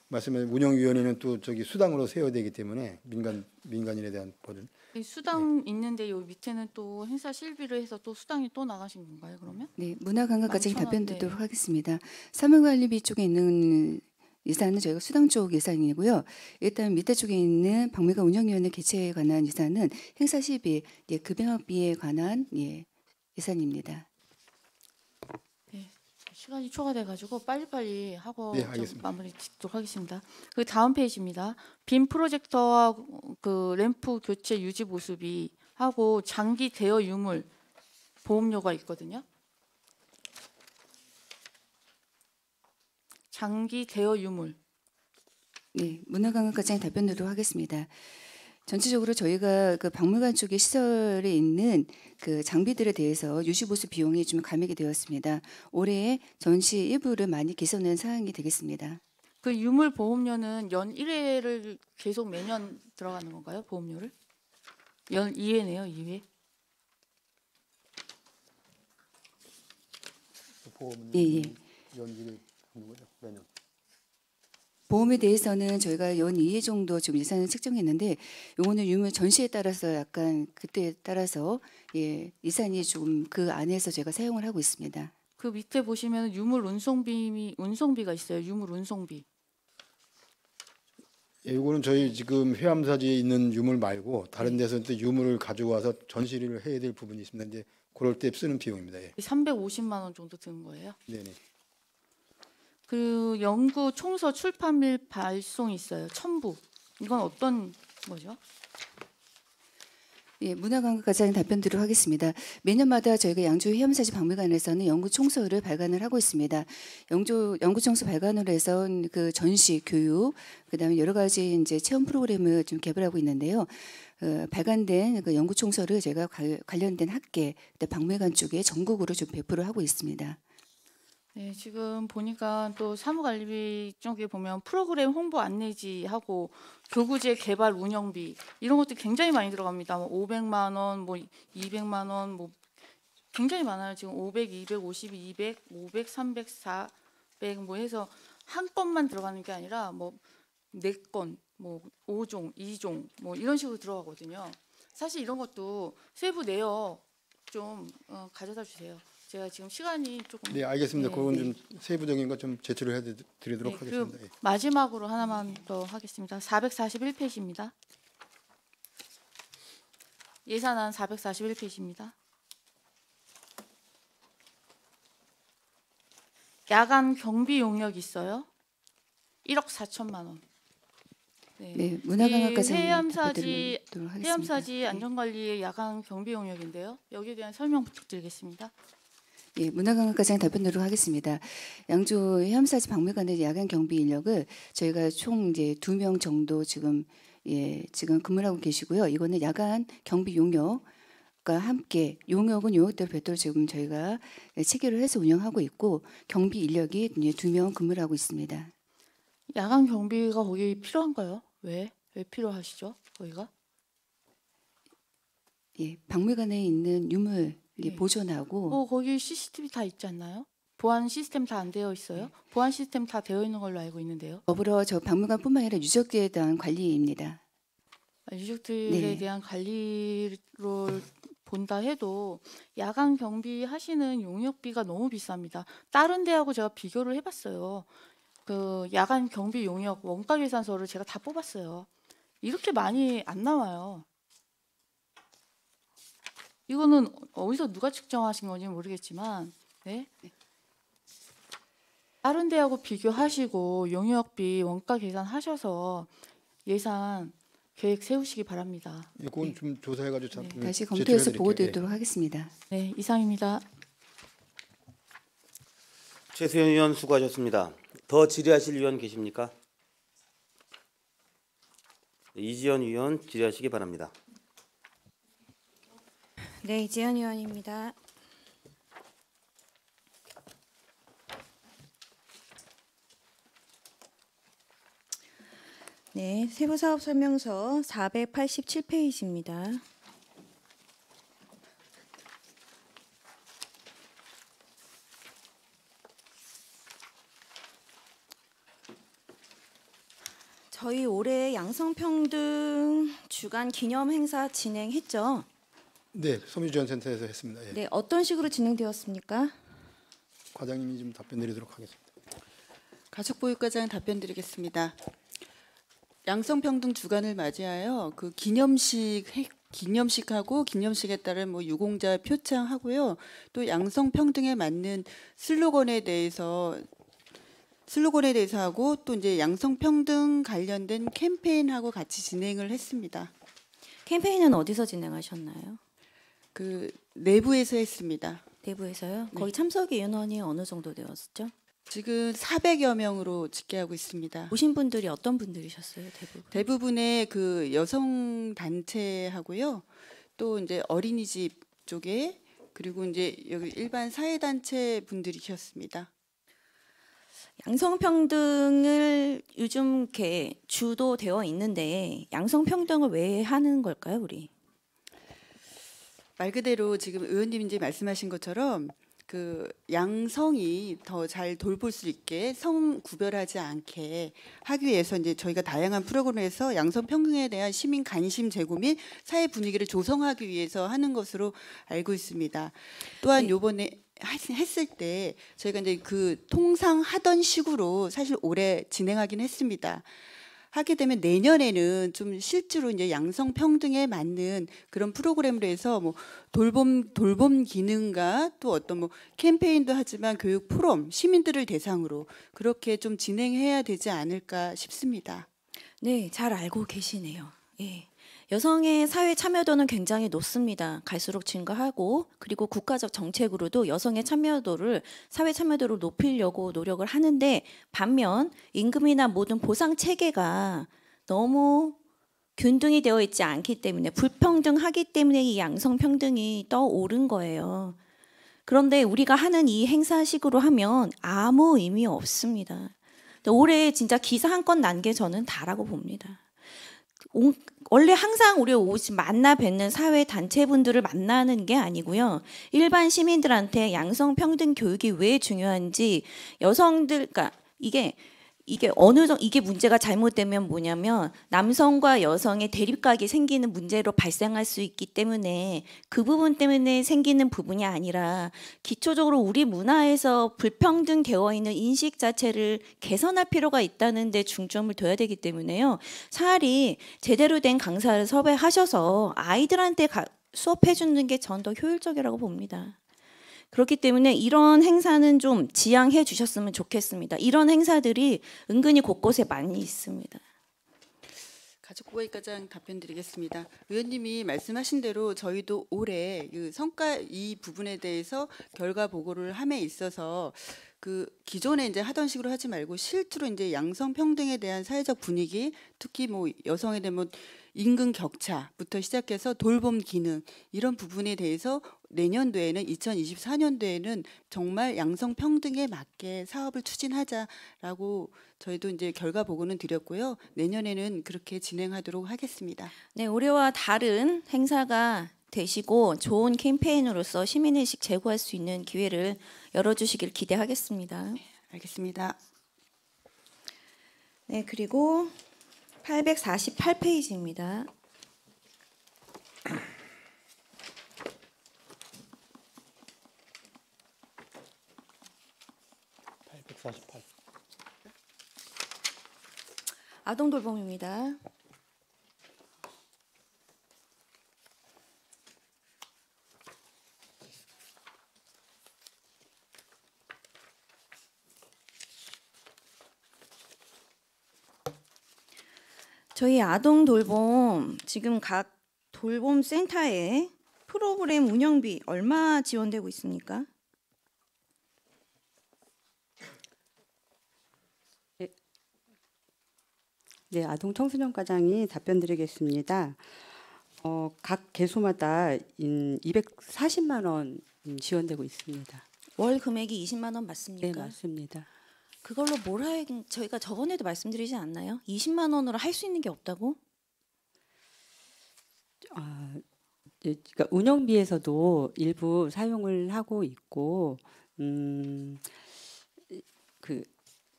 말씀하신 운영위원회는 또 저기 수당으로 세워야 되기 때문에 민간인에 대한 벌은 이 수당 있는데 요 밑에는 또 행사 실비를 해서 또 수당이 또 나가신 건가요? 그러면? 네, 문화관광과장이 11,000원, 답변 네. 드리도록 하겠습니다. 사무관리비 쪽에 있는 예산은 저희가 수당 쪽 예산이고요. 일단 밑에 쪽에 있는 박물관 운영위원회 개최에 관한 예산은 행사 시비, 급여비에 관한 예산입니다. 시간이 초과돼가지고 빨리빨리 하고 네, 좀 알겠습니다. 마무리 짓도록 하겠습니다. 그 다음 페이지입니다. 빔 프로젝터와 그 램프 교체 유지 보수비 하고 장기 대여 유물 보험료가 있거든요. 장기 대여 유물. 네, 문화관광과장님 답변 드리도록 하겠습니다. 전체적으로 저희가 그 박물관 쪽의 시설에 있는 그 장비들에 대해서 유지보수 비용이 좀 감액이 되었습니다. 올해 전시 일부를 많이 개선한 사항이 되겠습니다. 그 유물 보험료는 연 1회를 계속 매년 들어가는 건가요? 보험료를? 연 2회네요, 2회. 보험은 예, 예. 연기를 하는 거죠, 매년. 보험에 대해서는 저희가 연 2회 정도 지금 예산을 책정했는데 요거는 유물 전시에 따라서 약간 그때에 따라서 예, 예산이 좀 그 안에서 제가 사용을 하고 있습니다. 그 밑에 보시면 유물 운송비가 있어요. 유물 운송비. 예, 이거는 저희 지금 회암사지에 있는 유물 말고 다른 데서 또 유물을 가지고 와서 전시를 해야 될 부분이 있습니다. 이제 그럴 때 쓰는 비용입니다. 예. 350만 원 정도 드는 거예요. 네네. 그리고 연구 총서 출판 및 발송이 있어요. 첨부. 이건 어떤 거죠? 예, 문화관광과장님 답변 드리도록 하겠습니다. 매년마다 저희가 양주 해암사지 박물관에서는 연구 총서를 발간을 하고 있습니다. 연구 총서 발간으로 해서 그 전시, 교육, 그다음에 여러 가지 이제 체험 프로그램을 좀 개발하고 있는데요. 발간된 그 연구 총서를 제가 관련된 학계, 박물관 쪽에 전국으로 좀 배포를 하고 있습니다. 네, 지금 보니까 또 사무관리비 쪽에 보면 프로그램 홍보 안내지하고 교구제 개발 운영비 이런 것도 굉장히 많이 들어갑니다. 뭐 500만 원, 뭐 200만 원, 뭐 굉장히 많아요. 지금 500, 250, 200, 500, 300, 400 뭐 해서 한 건만 들어가는 게 아니라 뭐 4건, 뭐 5종, 2종 뭐 이런 식으로 들어가거든요. 사실 이런 것도 세부 내역 좀 가져다 주세요. 제가 지금 시간이 조금 네, 알겠습니다. 네, 그건 네. 좀 세부적인 거 좀 제출을 해드리도록 네, 하겠습니다. 예. 마지막으로 하나만 더 하겠습니다. 441페이지입니다. 예산안 441페이지입니다. 야간 경비 용역 있어요. 1억 4천만 원. 네, 문화관광과장님 해암사지 답변드리도록 하겠습니다. 해암사지 안전관리의 야간 경비 용역인데요. 여기에 대한 설명 부탁드리겠습니다. 예, 문화관광과장님 답변 드리도록 하겠습니다. 양주 해암사지 박물관의 야간 경비 인력을 저희가 총 이제 2명 정도 지금 근무를 하고 계시고요. 이거는 야간 경비 용역과 함께 용역은 용역대로 별도로 지금 저희가 체계를 해서 운영하고 있고 경비 인력이 이제 2명 근무를 하고 있습니다. 야간 경비가 거기 필요한가요? 왜 필요하시죠? 거기가? 예, 박물관에 있는 유물 네. 보존하고 거기 CCTV 다 있지 않나요? 보안 시스템 다 안 되어 있어요? 보안 시스템 다 되어 있는 걸로 알고 있는데요. 더불어 저 박물관뿐만 아니라 유적지에 대한 관리입니다. 유적들에 네. 대한 관리를 본다 해도 야간 경비 하시는 용역비가 너무 비쌉니다. 다른 데하고 제가 비교를 해봤어요. 그 야간 경비 용역 원가 계산서를 제가 다 뽑았어요. 이렇게 많이 안 나와요. 이거는 어디서 누가 측정하신 건지 모르겠지만, 네? 다른 데하고 비교하시고 용역비 원가 계산하셔서 예산 계획 세우시기 바랍니다. 이건 좀 조사해가지고 참 다시 제출해 검토해서 드릴게요. 보고드리도록 하겠습니다. 네, 이상입니다. 최수연 의원 수고하셨습니다. 더 질의하실 의원 계십니까? 네, 이지연 의원 질의하시기 바랍니다. 네, 이지연 의원입니다. 네, 세부사업 설명서 487페이지입니다. 저희 올해 양성평등 주간 기념 행사 진행했죠? 네, 소미지원센터에서 했습니다. 예. 네, 어떤 식으로 진행되었습니까? 과장님이 좀 답변드리도록 하겠습니다. 가족보육과장 답변드리겠습니다. 양성평등 주간을 맞이하여 그 기념식 기념식하고 기념식에 따른 뭐 유공자 표창하고요. 또 양성평등에 맞는 슬로건에 대해서 하고 또 이제 양성평등 관련된 캠페인하고 같이 진행을 했습니다. 캠페인은 어디서 진행하셨나요? 그 내부에서 했습니다. 내부에서요? 네. 거기 참석의 인원이 어느 정도 되었죠? 지금 400여 명으로 집계하고 있습니다. 오신 분들이 어떤 분들이셨어요, 대부분? 대부분의 그 여성 단체하고요. 또 이제 어린이집 쪽에 그리고 이제 여기 일반 사회단체 분들이셨습니다. 양성평등을 요즘 이렇게 주도되어 있는데 양성평등을 왜 하는 걸까요, 우리? 말 그대로 지금 의원님이 이제 말씀하신 것처럼 그 양성이 더 잘 돌볼 수 있게 성 구별하지 않게 하기 위해서 이제 저희가 다양한 프로그램에서 양성 평등에 대한 시민 관심 제고 및 사회 분위기를 조성하기 위해서 하는 것으로 알고 있습니다. 또한 요번에 했을 때 저희가 이제 그 통상 하던 식으로 사실 올해 진행하긴 했습니다. 하게 되면 내년에는 좀 실제로 이제 양성 평등에 맞는 그런 프로그램으로 해서 뭐 돌봄 기능과 또 어떤 뭐 캠페인도 하지만 교육 포럼 시민들을 대상으로 그렇게 좀 진행해야 되지 않을까 싶습니다. 네, 잘 알고 계시네요. 예. 여성의 사회 참여도는 굉장히 높습니다. 갈수록 증가하고 그리고 국가적 정책으로도 여성의 사회 참여도를 높이려고 노력을 하는데 반면 임금이나 모든 보상 체계가 너무 균등이 되어 있지 않기 때문에 불평등하기 때문에 이 양성평등이 떠오른 거예요. 그런데 우리가 하는 이 행사식으로 하면 아무 의미 없습니다. 올해 진짜 기사 한 건 난 게 저는 다라고 봅니다. 원래 항상 우리 만나 뵙는 사회 단체분들을 만나는 게 아니고요. 일반 시민들한테 양성평등 교육이 왜 중요한지 여성들, 그러니까 이게 이게 문제가 잘못되면 뭐냐면 남성과 여성의 대립각이 생기는 문제로 발생할 수 있기 때문에 그 부분 때문에 생기는 부분이 아니라 기초적으로 우리 문화에서 불평등되어 있는 인식 자체를 개선할 필요가 있다는 데 중점을 둬야 되기 때문에요. 차라리 제대로 된 강사를 섭외하셔서 아이들한테 수업해 주는 게 전 더 효율적이라고 봅니다. 그렇기 때문에 이런 행사는 좀 지양해 주셨으면 좋겠습니다. 이런 행사들이 은근히 곳곳에 많이 있습니다. 가족보호과장 답변 드리겠습니다. 의원님이 말씀하신 대로 저희도 올해 그 성과 이 부분에 대해서 결과 보고를 함에 있어서 그 기존에 이제 하던 식으로 하지 말고 실제로 이제 양성 평등에 대한 사회적 분위기, 특히 뭐 여성에 대한 뭐 임금 격차부터 시작해서 돌봄 기능 이런 부분에 대해서 내년도에는 2024년도에는 정말 양성 평등에 맞게 사업을 추진하자라고 저희도 이제 결과 보고는 드렸고요. 내년에는 그렇게 진행하도록 하겠습니다. 네, 올해와 다른 행사가 되시고 좋은 캠페인으로서 시민의식 제고할 수 있는 기회를 열어주시길 기대하겠습니다. 알겠습니다. 네, 그리고 848페이지입니다. 아동 돌봄입니다. 저희 아동 돌봄 지금 각 돌봄 센터에 프로그램 운영비 얼마 지원되고 있습니까? 네, 아동 청소년 과장이 답변드리겠습니다. 각 개소마다 240만 원 지원되고 있습니다. 월 금액이 20만 원 맞습니까? 네, 맞습니다. 그걸로 저희가 저번에도 말씀드리지 않나요? 20만 원으로 할 수 있는 게 없다고? 네, 그러니까 운영비에서도 일부 사용을 하고 있고,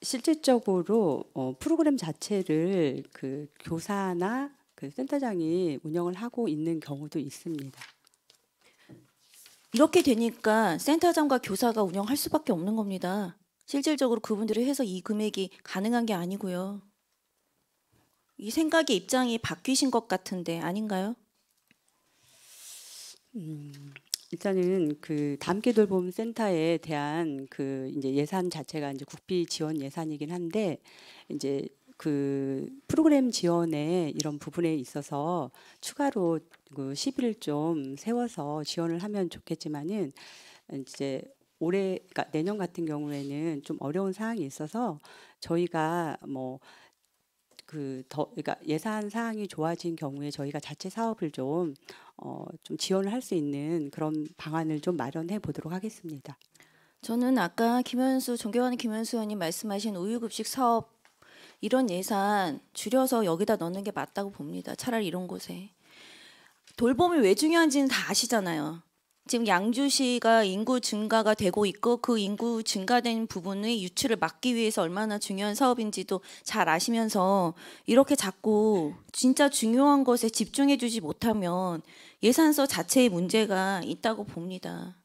실질적으로 프로그램 자체를 그 교사나 그 센터장이 운영을 하고 있는 경우도 있습니다. 이렇게 되니까 센터장과 교사가 운영할 수밖에 없는 겁니다. 실질적으로 그분들이 해서 이 금액이 가능한 게 아니고요. 이 생각의 입장이 바뀌신 것 같은데 아닌가요? 일단은 그 다함께 돌봄 센터에 대한 그 이제 예산 자체가 이제 국비 지원 예산이긴 한데 이제 그 프로그램 지원에 이런 부분에 있어서 추가로 그 시비를 좀 세워서 지원을 하면 좋겠지만은 이제 올해 그러니까 내년 같은 경우에는 좀 어려운 사항이 있어서 저희가 뭐 그러니까 예산 사항이 좋아진 경우에 저희가 자체 사업을 좀 지원을 할 수 있는 그런 방안을 좀 마련해 보도록 하겠습니다. 저는 아까 존경하는 김현수 의원님 말씀하신 우유급식 사업 이런 예산 줄여서 여기다 넣는 게 맞다고 봅니다. 차라리 이런 곳에. 돌봄이 왜 중요한지는 다 아시잖아요. 지금 양주시가 인구 증가가 되고 있고 그 인구 증가된 부분의 유출을 막기 위해서 얼마나 중요한 사업인지도 잘 아시면서 이렇게 자꾸 진짜 중요한 것에 집중해 주지 못하면 예산서 자체에 문제가 있다고 봅니다.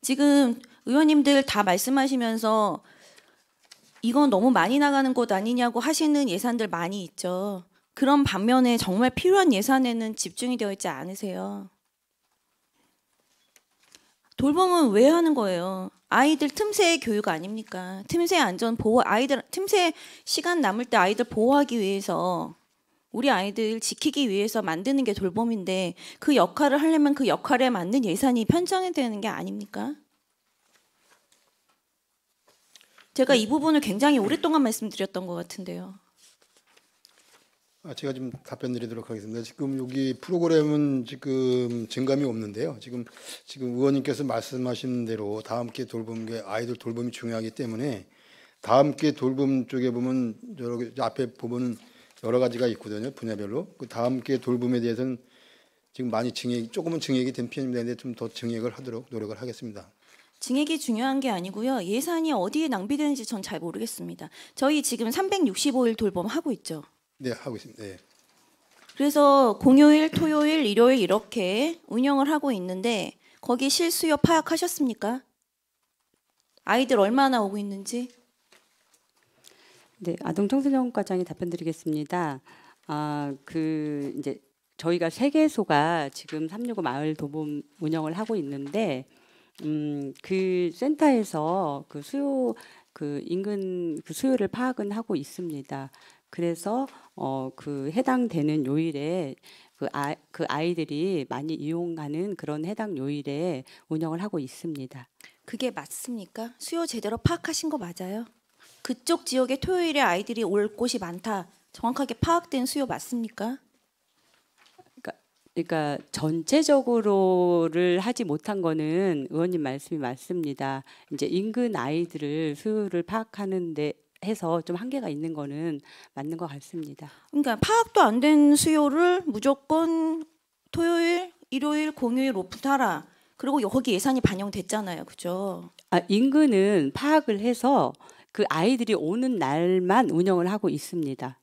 지금 의원님들 다 말씀하시면서 이건 너무 많이 나가는 것 아니냐고 하시는 예산들 많이 있죠. 그런 반면에 정말 필요한 예산에는 집중이 되어 있지 않으세요. 돌봄은 왜 하는 거예요? 아이들 틈새 교육 아닙니까? 틈새 안전 보호, 틈새 시간 남을 때 아이들 보호하기 위해서 우리 아이들 지키기 위해서 만드는 게 돌봄인데 그 역할을 하려면 그 역할에 맞는 예산이 편성이 되는 게 아닙니까? 제가 이 부분을 굉장히 오랫동안 말씀드렸던 것 같은데요. 제가 좀 답변드리도록 하겠습니다. 지금 여기 프로그램은 지금 증감이 없는데요. 지금 의원님께서 말씀하신 대로 다함께 돌봄, 아이들 돌봄이 중요하기 때문에 다함께 돌봄 쪽에 보면 앞에 보면 여러 가지가 있거든요. 분야별로. 그 다함께 돌봄에 대해서는 지금 많이 조금은 증액이 된 편인데 좀 더 증액을 하도록 노력을 하겠습니다. 증액이 중요한 게 아니고요. 예산이 어디에 낭비되는지 전 잘 모르겠습니다. 저희 지금 365일 돌봄 하고 있죠. 네, 하고 있습니다. 네. 그래서 공휴일, 토요일, 일요일 이렇게 운영을 하고 있는데 거기 실수요 파악하셨습니까? 아이들 얼마나 오고 있는지? 네, 아동청소년과장이 답변드리겠습니다. 이제 저희가 3개소가 지금 365 마을 돌봄 운영을 하고 있는데 그 센터에서 인근 수요를 파악은 하고 있습니다. 그래서 그 해당되는 요일에 그 아이들이 많이 이용하는 그런 해당 요일에 운영을 하고 있습니다. 그게 맞습니까? 수요 제대로 파악하신 거 맞아요? 그쪽 지역에 토요일에 아이들이 올 곳이 많다. 정확하게 파악된 수요 맞습니까? 그러니까 전체적으로를 하지 못한 거는 의원님 말씀이 맞습니다. 이제 인근 아이들을 수요를 파악하는데 해서 좀 한계가 있는 거는 맞는 것 같습니다. 그러니까 파악도 안 된 수요를 무조건 토요일, 일요일, 공휴일 오픈하라. 그리고 거기 예산이 반영됐잖아요, 그죠? 인근은 파악을 해서 그 아이들이 오는 날만 운영을 하고 있습니다.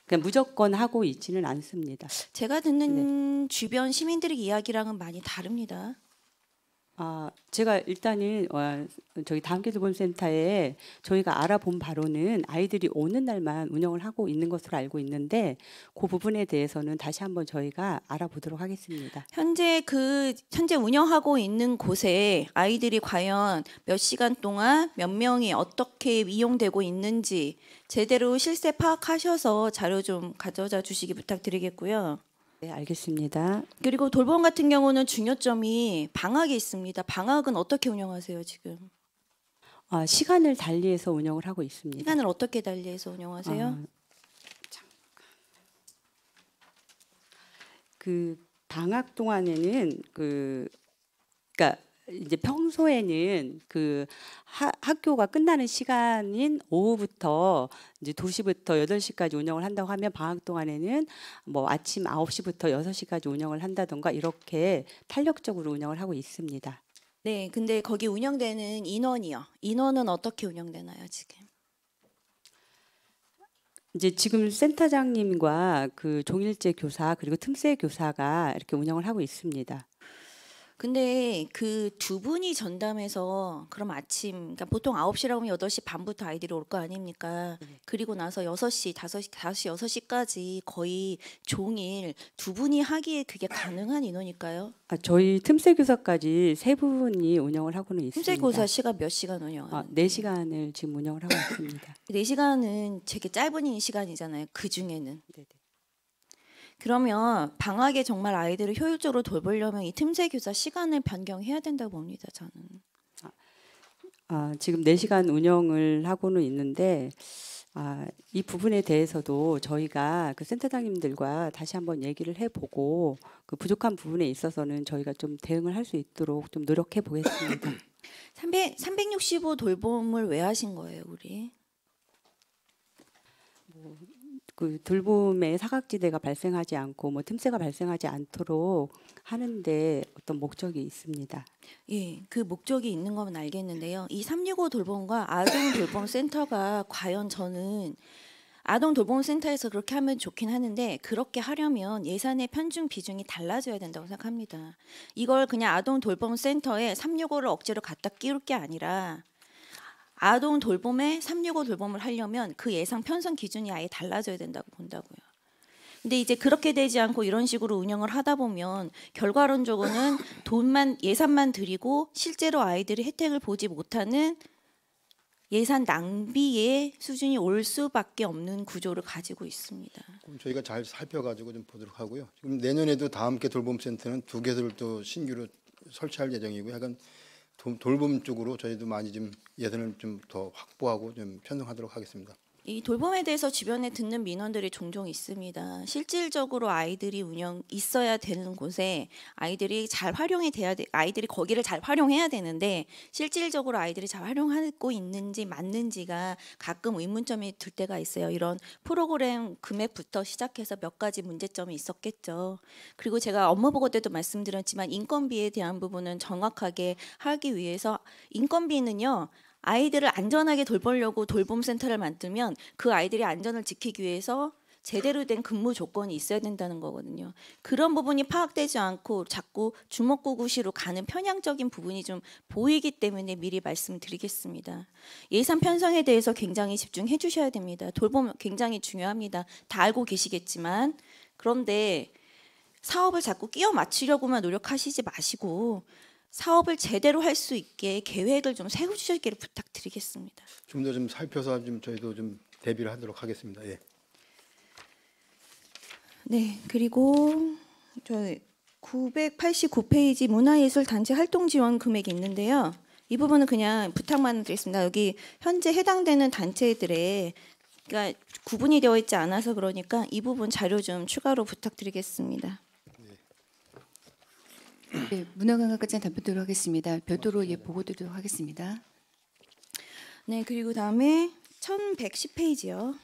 그냥 무조건 하고 있지는 않습니다. 제가 듣는 주변 시민들의 이야기랑은 많이 다릅니다. 제가 일단은 저희 다함께 돌봄센터에 저희가 알아본 바로는 아이들이 오는 날만 운영을 하고 있는 것으로 알고 있는데 그 부분에 대해서는 다시 한번 저희가 알아보도록 하겠습니다. 현재 운영하고 있는 곳에 아이들이 과연 몇 시간 동안 몇 명이 어떻게 이용되고 있는지 제대로 실세 파악하셔서 자료 좀 가져다 주시기 부탁드리겠고요. 네, 알겠습니다. 그리고 돌봄 같은 경우는 중요점이 방학이 있습니다. 방학은 어떻게 운영하세요, 지금? 시간을 달리해서 운영을 하고 있습니다. 시간을 어떻게 달리해서 운영하세요? 그 방학 동안에는 그러니까 이제 평소에는 그 학교가 끝나는 시간인 오후부터 이제 2시부터 8시까지 운영을 한다고 하면 방학 동안에는 뭐 아침 9시부터 6시까지 운영을 한다던가 이렇게 탄력적으로 운영을 하고 있습니다. 네, 근데 거기 운영되는 인원이요. 인원은 어떻게 운영되나요, 지금? 이제 지금 센터장님과 그 종일제 교사 그리고 틈새 교사가 이렇게 운영을 하고 있습니다. 근데 그 두 분이 전담해서 그럼 아침 그러니까 보통 9시라고 하면 8시 반부터 아이들이 올 거 아닙니까? 그리고 나서 6시, 5시, 5시, 6시까지 거의 종일 두 분이 하기에 그게 가능한 인원일까요? 저희 틈새 교사까지 3분이 운영을 하고는 있습니다. 틈새 교사 시간 몇 시간 운영하는지? 4시간을 지금 운영을 하고 있습니다. 4시간은 되게 짧은 시간이잖아요. 그 중에는. 네네. 그러면 방학에 정말 아이들을 효율적으로 돌보려면 이 틈새 교사 시간을 변경해야 된다고 봅니다. 저는. 지금 4시간 운영을 하고는 있는데 이 부분에 대해서도 저희가 그 센터장님들과 다시 한번 얘기를 해보고 그 부족한 부분에 있어서는 저희가 좀 대응을 할 수 있도록 좀 노력해 보겠습니다. 365 돌봄을 왜 하신 거예요, 우리? 그 돌봄의 사각지대가 발생하지 않고 뭐 틈새가 발생하지 않도록 하는데 어떤 목적이 있습니다. 예, 그 목적이 있는 건 알겠는데요. 이 365 돌봄과 아동 돌봄 센터가 과연 저는 아동 돌봄 센터에서 그렇게 하면 좋긴 하는데 그렇게 하려면 예산의 편중 비중이 달라져야 된다고 생각합니다. 이걸 그냥 아동 돌봄 센터에 365를 억지로 갖다 끼울 게 아니라 아동 돌봄에 365 돌봄을 하려면 그 예산 편성 기준이 아예 달라져야 된다고 본다고요. 근데 이제 그렇게 되지 않고 이런 식으로 운영을 하다 보면 결과론적으로는 예산만 들이고 실제로 아이들이 혜택을 보지 못하는 예산 낭비의 수준이 올 수밖에 없는 구조를 가지고 있습니다. 그럼 저희가 잘 살펴가지고 좀 보도록 하고요. 지금 내년에도 다함께 돌봄센터는 2개를 또 신규로 설치할 예정이고요. 약간 돌봄 쪽으로 저희도 많이 좀 예산을 좀 더 확보하고 좀 편성하도록 하겠습니다. 이 돌봄에 대해서 주변에 듣는 민원들이 종종 있습니다. 실질적으로 아이들이 있어야 되는 곳에 아이들이 아이들이 거기를 잘 활용해야 되는데 실질적으로 아이들이 잘 활용하고 있는지 맞는지가 가끔 의문점이 들 때가 있어요. 이런 프로그램 금액부터 시작해서 몇 가지 문제점이 있었겠죠. 그리고 제가 업무 보고 때도 말씀드렸지만 인건비에 대한 부분은 정확하게 하기 위해서 인건비는요. 아이들을 안전하게 돌보려고 돌봄센터를 만들면 그 아이들의 안전을 지키기 위해서 제대로 된 근무 조건이 있어야 된다는 거거든요. 그런 부분이 파악되지 않고 자꾸 주먹구구시로 가는 편향적인 부분이 좀 보이기 때문에 미리 말씀드리겠습니다. 예산 편성에 대해서 굉장히 집중해 주셔야 됩니다. 돌봄 굉장히 중요합니다. 다 알고 계시겠지만 그런데 사업을 자꾸 끼워 맞추려고만 노력하시지 마시고 사업을 제대로 할 수 있게 계획을 좀 세워주시기를 부탁드리겠습니다. 좀 더 좀 살펴서 좀 저희도 좀 대비를 하도록 하겠습니다. 예. 네, 그리고 저 989페이지 문화예술단체 활동지원 금액이 있는데요. 이 부분은 그냥 부탁만 드리겠습니다. 여기 현재 해당되는 단체들의 그러니까 구분이 되어 있지 않아서 그러니까 이 부분 자료 좀 추가로 부탁드리겠습니다. 네, 문화관광까지 답변드리도록 하겠습니다. 별도로 보고드리도록 하겠습니다. 네, 그리고 다음에 1110페이지요.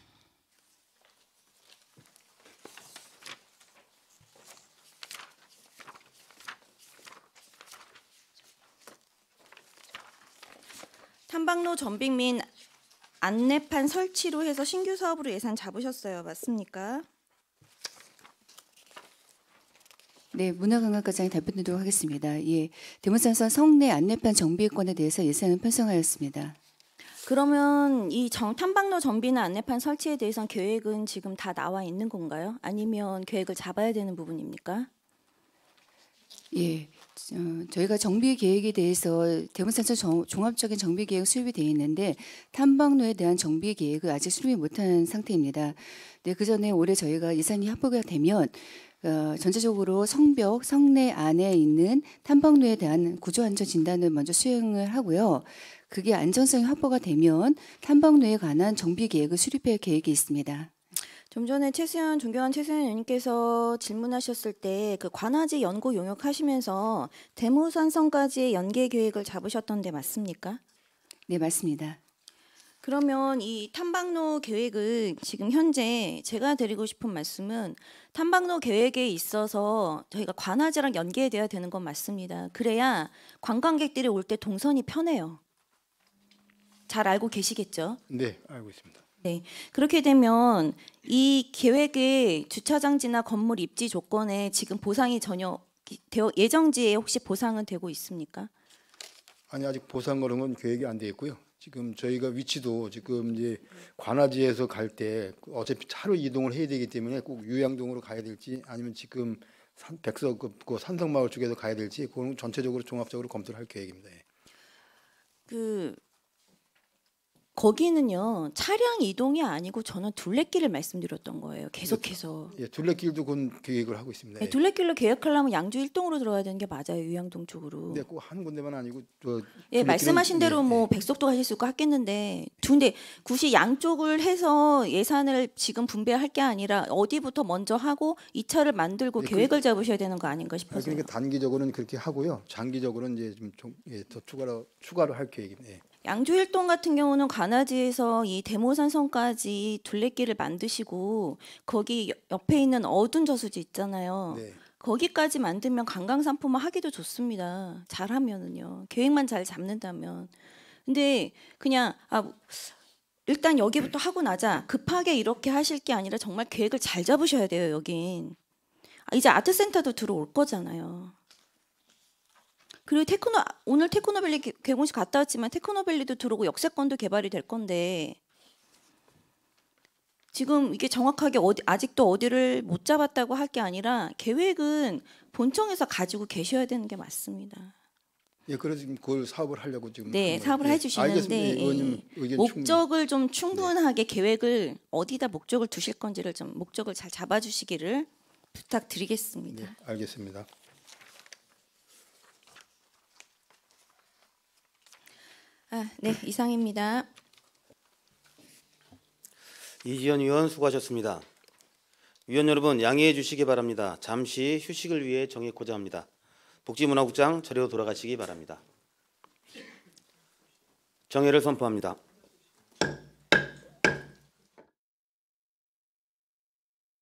탐방로 전빙 및 안내판 설치로 해서 신규 사업으로 예산 잡으셨어요. 맞습니까? 네, 문화관광과장이 답변드리도록 하겠습니다. 예, 대문산선 성내 안내판 정비건에 대해서 예산을 편성하였습니다. 그러면 이 탐방로 정비나 안내판 설치에 대해서는 계획은 지금 다 나와 있는 건가요? 아니면 계획을 잡아야 되는 부분입니까? 예, 저희가 정비 계획에 대해서 대문산선 종합적인 정비 계획 수립이 되어 있는데 탐방로에 대한 정비 계획을 아직 수립이 못한 상태입니다. 네, 그 전에 올해 저희가 예산이 확보가 되면 전체적으로 성벽, 성내 안에 있는 탐방로에 대한 구조안전 진단을 먼저 수행을 하고요. 그게 안전성이 확보가 되면 탐방로에 관한 정비 계획을 수립할 계획이 있습니다. 좀 전에 존경한 최수연 의원님께서 질문하셨을 때 그 관아지 연구 용역하시면서 대모산선까지의 연계 계획을 잡으셨던데 맞습니까? 네, 맞습니다. 그러면 이 탐방로 계획을 지금 현재 제가 드리고 싶은 말씀은 탐방로 계획에 있어서 저희가 관아지랑 연계돼야 되는 건 맞습니다. 그래야 관광객들이 올 때 동선이 편해요. 잘 알고 계시겠죠? 네, 알고 있습니다. 네, 그렇게 되면 이 계획의 주차장지나 건물 입지 조건에 지금 보상이 전혀 예정지에 혹시 보상은 되고 있습니까? 아니 아직 보상 그런 건 계획이 안 돼 있고요. 지금 저희가 위치도 지금 이제 관아지에서 갈 때 어차피 차로 이동을 해야 되기 때문에 꼭 유양동으로 가야 될지 아니면 지금 그 산성마을 쪽에서 가야 될지 그건 전체적으로 종합적으로 검토를 할 계획입니다. 예. 거기는요 차량 이동이 아니고 저는 둘레길을 말씀드렸던 거예요. 계속해서. 예, 둘레길도 그 계획을 하고 있습니다. 네, 예. 둘레길로 계획하려면 양주 일동으로 들어가야 되는 게 맞아요. 유양동 쪽으로. 근데 꼭 한 군데만 아니고 예, 둘레길은- 말씀하신 대로 예, 뭐 예. 백석도 가실 수 있고 하겠는데 근데 굳이 양쪽을 해서 예산을 지금 분배할 게 아니라 어디부터 먼저 하고 이 차를 만들고 네, 계획을 잡으셔야 되는 거 아닌가 아니, 싶어서요. 그러니까 단기적으로는 그렇게 하고요. 장기적으로는 이제 더 추가로 할 계획입니다. 예. 양주 일동 같은 경우는 관아지에서 이 대모산성까지 둘레길을 만드시고 거기 옆에 있는 어둔 저수지 있잖아요. 네. 거기까지 만들면 관광 상품화 하기도 좋습니다. 잘하면은요. 계획만 잘 잡는다면. 근데 그냥 일단 여기부터 하고 나자 급하게 이렇게 하실 게 아니라 정말 계획을 잘 잡으셔야 돼요. 여긴. 이제 아트센터도 들어올 거잖아요. 그리고 오늘 테크노밸리 개공식 갔다 왔지만 테크노밸리도 들어오고 역세권도 개발이 될 건데 지금 이게 정확하게 아직도 어디를 못 잡았다고 할 게 아니라 계획은 본청에서 가지고 계셔야 되는 게 맞습니다. 예, 그래서 지금 그걸 사업을 하려고 지금 네, 하는 거예요. 사업을 예, 해주시는데 알겠습니다. 의원님 의견 목적을 좀 충분하게 계획을 어디다 목적을 두실 건지를 좀 목적을 잘 잡아주시기를 부탁드리겠습니다. 네, 알겠습니다. 네, 이상입니다. 이지연 의원 수고하셨습니다. 위원 여러분 양해해 주시기 바랍니다. 잠시 휴식을 위해 정했고자 합니다. 복지문화국장 자리로 돌아가시기 바랍니다. 정회를 선포합니다.